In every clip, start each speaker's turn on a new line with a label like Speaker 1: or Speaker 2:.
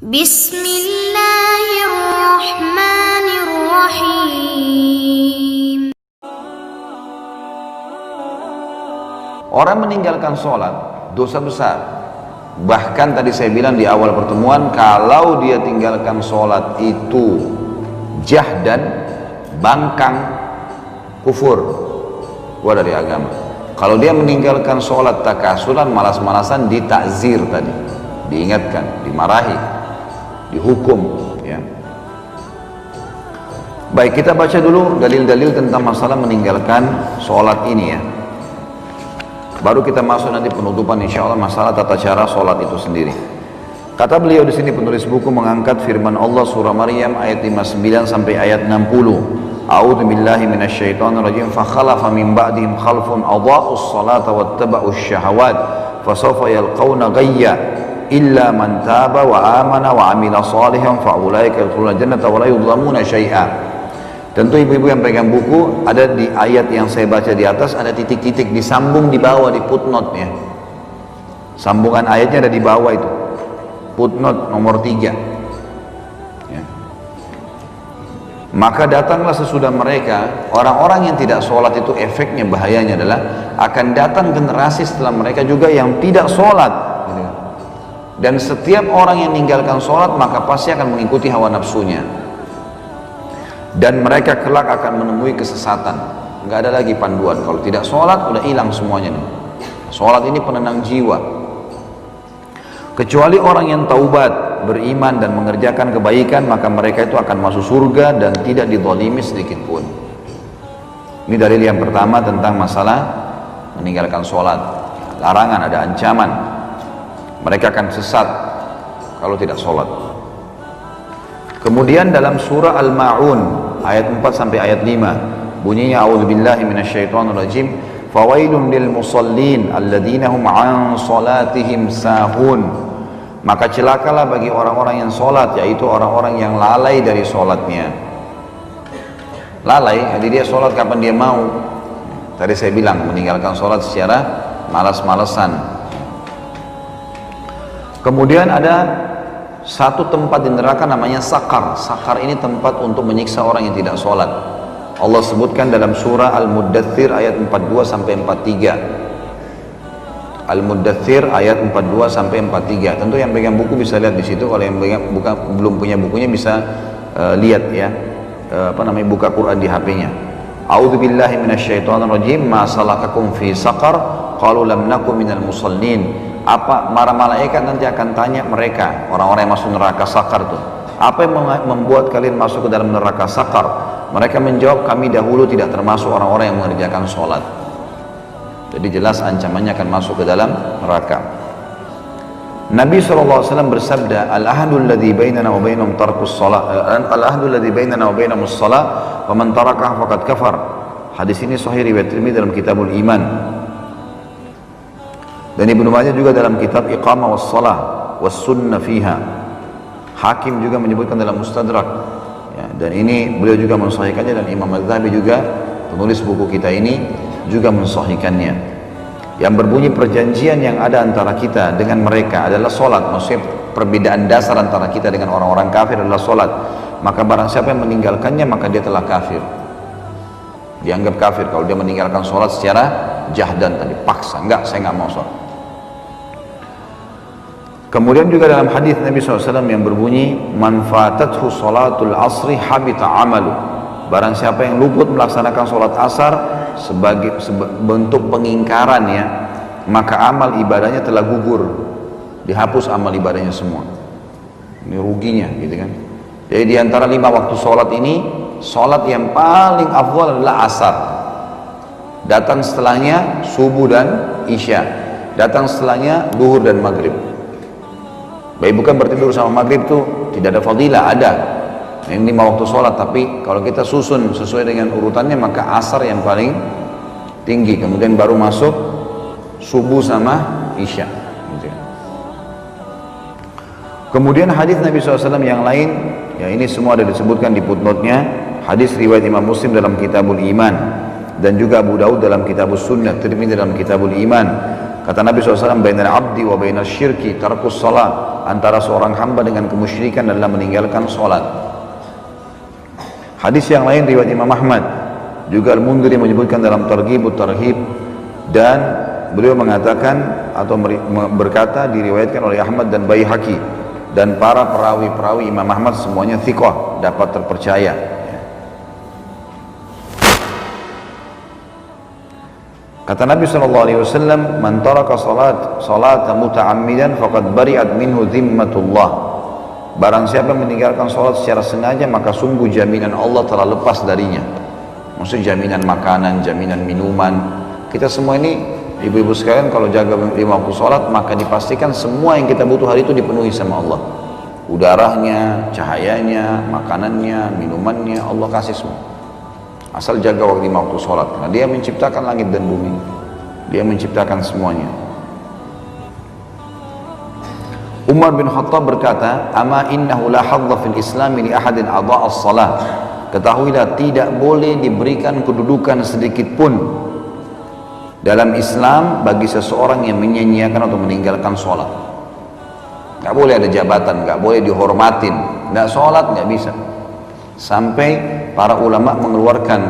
Speaker 1: Bismillahirrahmanirrahim.
Speaker 2: Orang meninggalkan sholat dosa besar. Bahkan tadi saya bilang di awal pertemuan, kalau dia tinggalkan sholat itu jahdan, bangkang, kufur, keluar dari agama. Kalau dia meninggalkan sholat takasulan, malas-malasan, ditakzir tadi, diingatkan, dimarahi, dihukum, ya. Baik, kita baca dulu dalil-dalil tentang masalah meninggalkan sholat ini, ya. Baru kita masuk nanti penutupan insya Allah masalah tata cara sholat itu sendiri. Kata beliau di sini, penulis buku mengangkat firman Allah surah Maryam ayat 59 sampai ayat 60. A'udzu billahi minasyaitonir rajim. Fa khalafa min ba'dihim khalfun adha'us salata wattaba'us syahawat fasawfa yalqawna ghayya illa man taba wa amana wa amila salihan fa ulaika yadkhuluna jannata wa la yudlamuna syai'a. Tentu ibu-ibu yang pegang buku, ada di ayat yang saya baca di atas ada titik-titik disambung di bawah di footnote-nya. Sambungan ayatnya ada di bawah itu. Footnote nomor 3. Maka datanglah sesudah mereka orang-orang yang tidak sholat. Itu efeknya, bahayanya adalah akan datang generasi setelah mereka juga yang tidak sholat, dan setiap orang yang meninggalkan sholat maka pasti akan mengikuti hawa nafsunya, dan mereka kelak akan menemui kesesatan. Nggak ada lagi panduan. Kalau tidak sholat udah hilang semuanya nih. Sholat ini penenang jiwa. Kecuali orang yang taubat, beriman dan mengerjakan kebaikan, maka mereka itu akan masuk surga dan tidak dizalimi sedikit pun. Ini dalil yang pertama tentang masalah meninggalkan sholat. Larangan, ada ancaman. Mereka akan sesat kalau tidak sholat. Kemudian dalam surah Al-Ma'un ayat 4 sampai ayat 5 bunyinya, a'udzubillahi minasyaitonirrajim, fawailun lil musallin alladzina hum an salatihim sahun. Maka celakalah bagi orang-orang yang sholat, yaitu orang-orang yang lalai dari sholatnya. Lalai, jadi dia sholat kapan dia mau. Tadi saya bilang, meninggalkan sholat secara malas-malesan. Kemudian ada satu tempat di neraka namanya sakar. Sakar ini tempat untuk menyiksa orang yang tidak sholat. Allah sebutkan dalam surah Al-Muddathir ayat 42 sampai 43. Al-Muddathir ayat 42 sampai 43. Tentu yang pegang buku bisa lihat di situ. Kalau yang belum punya bukunya bisa lihat, ya, buka Quran di HP-nya. A'udzu billahi minasyaitonir rajim. Ma salakakum fi saqar? Qalu lam nakum minal musallin. Apa para malaikat nanti akan tanya mereka, orang-orang yang masuk neraka sakar tuh, apa yang membuat kalian masuk ke dalam neraka sakar? Mereka menjawab, kami dahulu tidak termasuk orang-orang yang mengerjakan sholat. Jadi jelas ancamannya akan masuk ke dalam neraka. Nabi SAW bersabda, al-ahdu alladhi bainana wa bainahum tarkus salat, al-ahdu alladhi bainana wa bainahumus salat, wa man tarakah faqad kafar. Hadis ini sahih riwayat Tirmidzi dalam Kitabul Iman. Dan Ibnu Majah juga dalam kitab Iqamah was Salah was Sunnah fiha. Hakim juga menyebutkan dalam Mustadrak, ya, dan ini beliau juga mensahihkannya, dan Imam Az-Zahabi juga penulis buku kita ini juga mensahihkannya, yang berbunyi perjanjian yang ada antara kita dengan mereka adalah sholat. Maksudnya perbedaan dasar antara kita dengan orang-orang kafir adalah sholat. Maka barang siapa yang meninggalkannya maka dia telah kafir, dianggap kafir kalau dia meninggalkan sholat secara jahdan tadi, paksa, enggak, saya enggak mau sholat. Kemudian juga dalam hadis Nabi SAW yang berbunyi, man fatathu sholatul asri habita amalu. Barang siapa yang luput melaksanakan sholat asar sebagai bentuk pengingkaran, ya, maka amal ibadahnya telah gugur, dihapus amal ibadahnya semua. Ini ruginya, gitu kan. Jadi di antara 5 waktu sholat ini, sholat yang paling afdal adalah asar. Datang setelahnya subuh dan isya. Datang setelahnya duhur dan maghrib. Baik, bukan berarti duhur sama maghrib itu tidak ada fadilah, ada. Ini 5 waktu sholat, tapi kalau kita susun sesuai dengan urutannya maka asar yang paling tinggi, kemudian baru masuk subuh sama isya, gitu. Kemudian hadis Nabi SAW yang lain, ya, ini semua ada disebutkan di footnote-nya. Hadis riwayat Imam Muslim dalam Kitabul Iman, dan juga Abu Daud dalam Kitabus Sunnah, Tirmidzi dalam Kitabul Iman. Kata Nabi SAW, bainal abdi wa bainal syirki tarkus salat, antara seorang hamba dengan kemusyrikan adalah meninggalkan salat. Hadis yang lain riwayat Imam Ahmad, juga Al-Mundhiri menyebutkan dalam Targhibut Tarhib, dan beliau mengatakan atau berkata, diriwayatkan oleh Ahmad dan Baihaqi, dan para perawi-perawi Imam Ahmad semuanya thiqah, dapat terpercaya. Kata Nabi SAW, man taraka salat muta'ammidan faqad bari'at minhu dhimmatullah. Barang siapa meninggalkan salat secara sengaja, maka sungguh jaminan Allah telah lepas darinya. Maksudnya jaminan makanan, jaminan minuman. Kita semua ini, ibu-ibu sekalian, kalau jaga 5 waktu salat, maka dipastikan semua yang kita butuh hari itu dipenuhi sama Allah. Udaranya, cahayanya, makanannya, minumannya, Allah kasih semua. Asal jaga waktu 5 waktu sholat, karena dia menciptakan langit dan bumi, dia menciptakan semuanya. Umar bin Khattab berkata, ama innahu la hadza fil islami li ahadin adha'a as-salah. Ketahuilah, tidak boleh diberikan kedudukan sedikit pun dalam Islam bagi seseorang yang menyia-nyiakan atau meninggalkan sholat. Gak boleh ada jabatan, gak boleh dihormatin, gak sholat gak bisa. Sampai para ulama mengeluarkan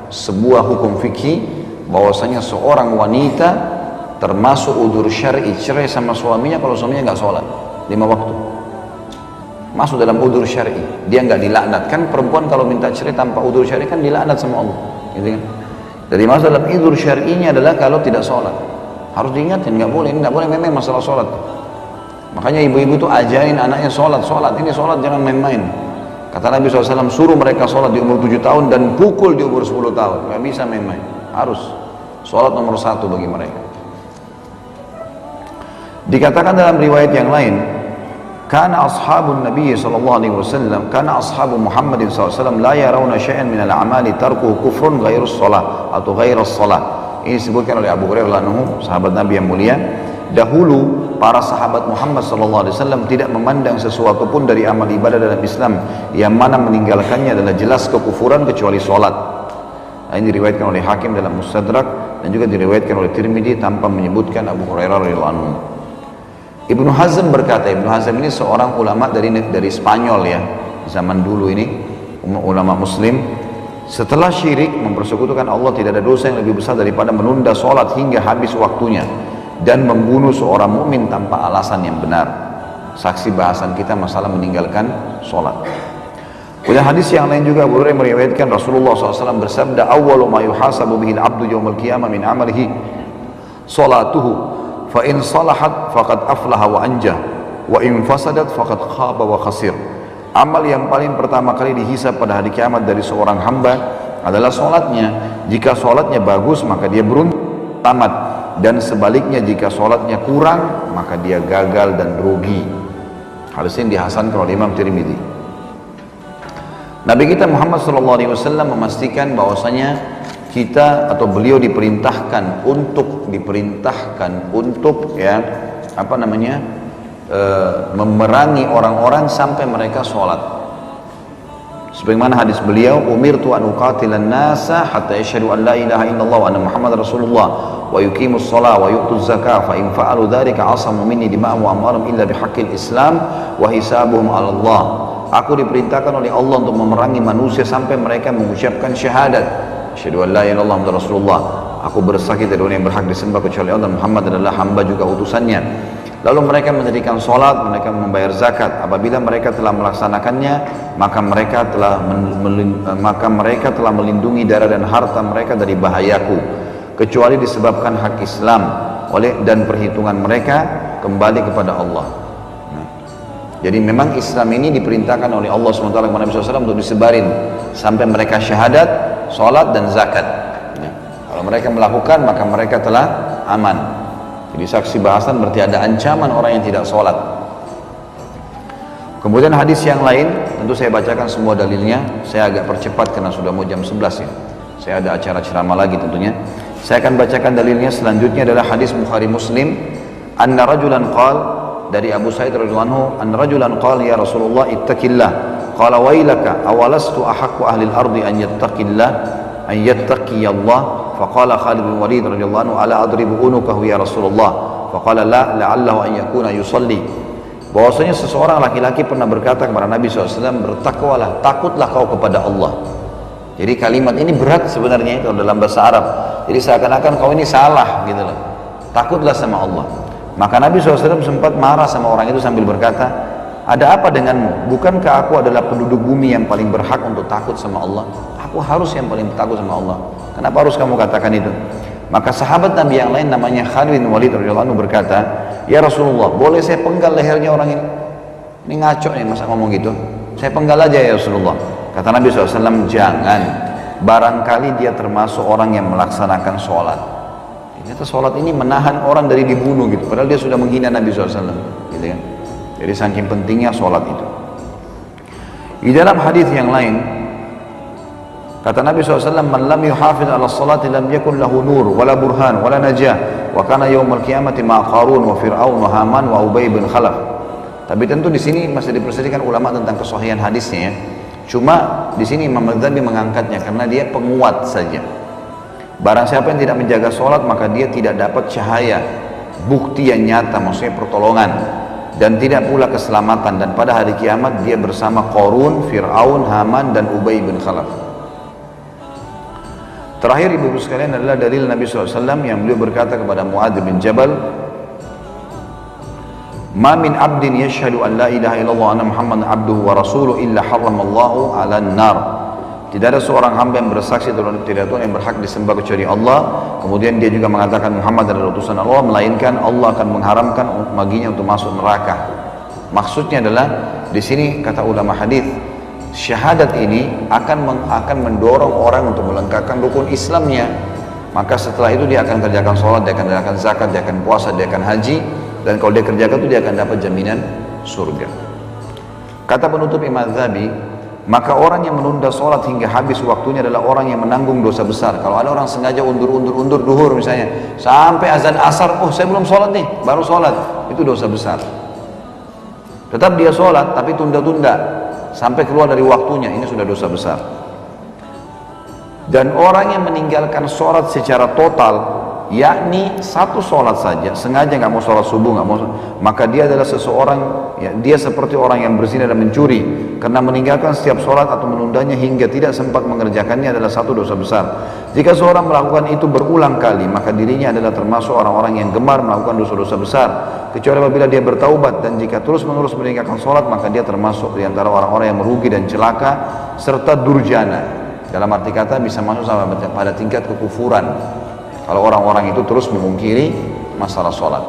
Speaker 2: sebuah hukum fikih bahwasanya seorang wanita termasuk udzur syar'i cerai sama suaminya kalau suaminya nggak sholat 5 waktu, masuk dalam udzur syar'i, dia nggak dilaknat. Kan perempuan kalau minta cerai tanpa udzur syar'i kan dilaknat sama Allah, gitu kan. Jadi masuk dalam udzur syar'inya adalah kalau tidak sholat, harus diingatin, nggak boleh, ini nggak boleh main-main masalah sholat. Makanya ibu-ibu tuh ajarin anaknya sholat, ini sholat jangan main-main. Kata Nabi SAW, suruh mereka sholat di umur 7 tahun dan pukul di umur 10 tahun. Gak bisa main-main, harus sholat nomor 1 bagi mereka. Dikatakan dalam riwayat yang lain, kana ashabun Nabi SAW, kana ashabu Muhammadin SAW la yarawna syai'an minal amali tarkuhu kufrun ghairus sholat atau ghairus sholat. Ini disebutkan oleh Abu Hurairah anhu, sahabat Nabi yang mulia. Dahulu para sahabat Muhammad SAW tidak memandang sesuatu pun dari amal ibadah dalam Islam yang mana meninggalkannya adalah jelas kekufuran kecuali sholat. Nah, ini diriwayatkan oleh Hakim dalam Mustadrak dan juga diriwayatkan oleh Tirmidzi tanpa menyebutkan Abu Hurairah radhiyallahu anhu. Ibnu Hazm berkata, Ibnu Hazm ini seorang ulama dari Spanyol ya, zaman dulu ini, ulama Muslim. Setelah syirik mempersekutukan Allah, tidak ada dosa yang lebih besar daripada menunda sholat hingga habis waktunya dan membunuh seorang mukmin tanpa alasan yang benar. Saksi bahasan kita masalah meninggalkan sholat. Kemudian hadis yang lain juga Abu Hurairah meriwayatkan Rasulullah SAW bersabda, awwalu ma yuhasabu bihil abdu yawmal qiyamah min amalihi sholatuhu, fa in salahat faqad aflaha wa anjah, wa in fasadat faqad khaba wa khasir. Amal yang paling pertama kali dihisab pada hari kiamat dari seorang hamba adalah sholatnya. Jika sholatnya bagus maka dia beruntung, tamat. Dan sebaliknya jika sholatnya kurang maka dia gagal dan rugi. Hadis ini dihasankan oleh Imam Tirmidzi. Nabi kita Muhammad SAW memastikan bahwasanya kita atau beliau diperintahkan untuk ya memerangi orang-orang sampai mereka sholat. Sebagaimana hadis beliau, umirtu an uqatilan nasa hatta yashhadu an la ilaha illallah wa anna Muhammad Rasulullah wa yuqimus shalah wa yu'tuz zakah fa in fa'alu dzalika asamu minni dima'ahum wa amwalahum illa bihaqqil Islam wa hisabuhum 'ala Allah. Aku diperintahkan oleh Allah untuk memerangi manusia sampai mereka mengucapkan syahadat, asyhadu an la ilaha illallah Muhammad Rasulullah. Aku bersaksi tidak ada yang berhak disembah kecuali Allah, Muhammad adalah hamba juga utusannya. Lalu mereka mendirikan sholat, mereka membayar zakat. Apabila mereka telah melaksanakannya, maka mereka telah melindungi darah dan harta mereka dari bahayaku, kecuali disebabkan hak Islam dan perhitungan mereka kembali kepada Allah. Jadi memang Islam ini diperintahkan oleh Allah SWT kepada Nabi SAW untuk disebarin sampai mereka syahadat, sholat dan zakat. Kalau mereka melakukan maka mereka telah aman. Jadi saksi bahasan berarti ada ancaman orang yang tidak sholat. Kemudian hadis yang lain, tentu saya bacakan semua dalilnya. Saya agak percepat karena sudah mau jam 11 ya. Saya ada acara ceramah lagi tentunya. Saya akan bacakan dalilnya. Selanjutnya adalah hadis Bukhari Muslim. Anna rajulan qal, dari Abu Sa'id radhiyallahu anhu, anna rajulan qal ya Rasulullah ittaqillah. Qala wailaka awalastu ahaqqu ahli al-ardi an yattaqillah. an yattaqiyallah. Faqala Khalid bin Walid radhiyallahu anhu, ala adribu unukahu ya Rasulullah? Faqala la, la'allahu an yakuna yusalli. Bahwasanya seseorang laki-laki pernah berkata kepada Nabi SAW, bertakwalah, takutlah kau kepada Allah. Jadi kalimat ini berat sebenarnya itu dalam bahasa Arab. Jadi seakan-akan kau ini salah gitu loh. Takutlah sama Allah. Maka Nabi SAW sempat marah sama orang itu sambil berkata, ada apa denganmu? Bukankah aku adalah penduduk bumi yang paling berhak untuk takut sama Allah? Aku harus yang paling takut sama Allah. Kenapa harus kamu katakan itu? Maka sahabat Nabi yang lain namanya Khalid bin Walid radhiyallahu anhu berkata, ya Rasulullah, boleh saya penggal lehernya orang ini? Ini ngaco nih masa ngomong gitu. Saya penggal aja ya Rasulullah. Kata Nabi SAW, jangan. Barangkali dia termasuk orang yang melaksanakan sholat. Ternyata sholat ini menahan orang dari dibunuh gitu. Padahal dia sudah menghina Nabi SAW. Gitu kan? Jadi saking pentingnya sholat itu. Di dalam hadis yang lain, kata Nabi SAW, man lam yuhafid ala salati lam yakun lahu nur, wala burhan, wala najah. Wa kana yawmal qiyamati ma Qarun wa Fir'aun wa Haman wa Ubay bin Khalaf. Tapi tentu di sini masih diperselisihkan ulama tentang kesahihan hadisnya ya. Cuma di sini Imam Al-Ghazali mengangkatnya karena dia penguat saja. Barang siapa yang tidak menjaga sholat maka dia tidak dapat cahaya, bukti yang nyata, maksudnya pertolongan, dan tidak pula keselamatan. Dan pada hari kiamat dia bersama Qarun, Fir'aun, Haman, dan Ubay bin Khalaf. Terakhir ibu-ibu sekalian adalah dalil Nabi SAW yang beliau berkata kepada Mu'adz bin Jabal, ma min abdin yashhadu an la ilaha illallah anna Muhammadan abduhu wa rasuluhu illa harramallahu 'alan nar. Tidak ada seorang hamba yang bersaksi tidak ada Tuhan yang berhak disembah kecuali Allah, kemudian dia juga mengatakan Muhammad adalah utusan Allah, melainkan Allah akan mengharamkan baginya untuk masuk neraka. Maksudnya adalah di sini kata ulama hadis, syahadat ini akan mendorong orang untuk melengkapkan rukun Islamnya. Maka setelah itu dia akan kerjakan sholat, dia akan kerjakan zakat, dia akan puasa, dia akan haji. Dan kalau dia kerjakan itu dia akan dapat jaminan surga. Kata penutup Imam Al-Ghazali, maka orang yang menunda sholat hingga habis waktunya adalah orang yang menanggung dosa besar. Kalau ada orang sengaja undur duhur misalnya, sampai azan asar, oh saya belum sholat nih, baru sholat, itu dosa besar. Tetap dia sholat, tapi tunda-tunda sampai keluar dari waktunya, ini sudah dosa besar. Dan orang yang meninggalkan sholat secara total, yakni satu sholat saja, sengaja nggak mau sholat subuh, nggak mau, maka dia adalah seseorang, ya, dia seperti orang yang berzina dan mencuri, karena meninggalkan setiap sholat atau menundanya hingga tidak sempat mengerjakannya adalah satu dosa besar. Jika seorang melakukan itu berulang kali, maka dirinya adalah termasuk orang-orang yang gemar melakukan dosa-dosa besar, kecuali apabila dia bertaubat. Dan jika terus-menerus meninggalkan sholat, maka dia termasuk di antara orang-orang yang merugi dan celaka serta durjana. Dalam arti kata bisa masuk sampai pada tingkat kekufuran kalau orang-orang itu terus memungkiri masalah sholat.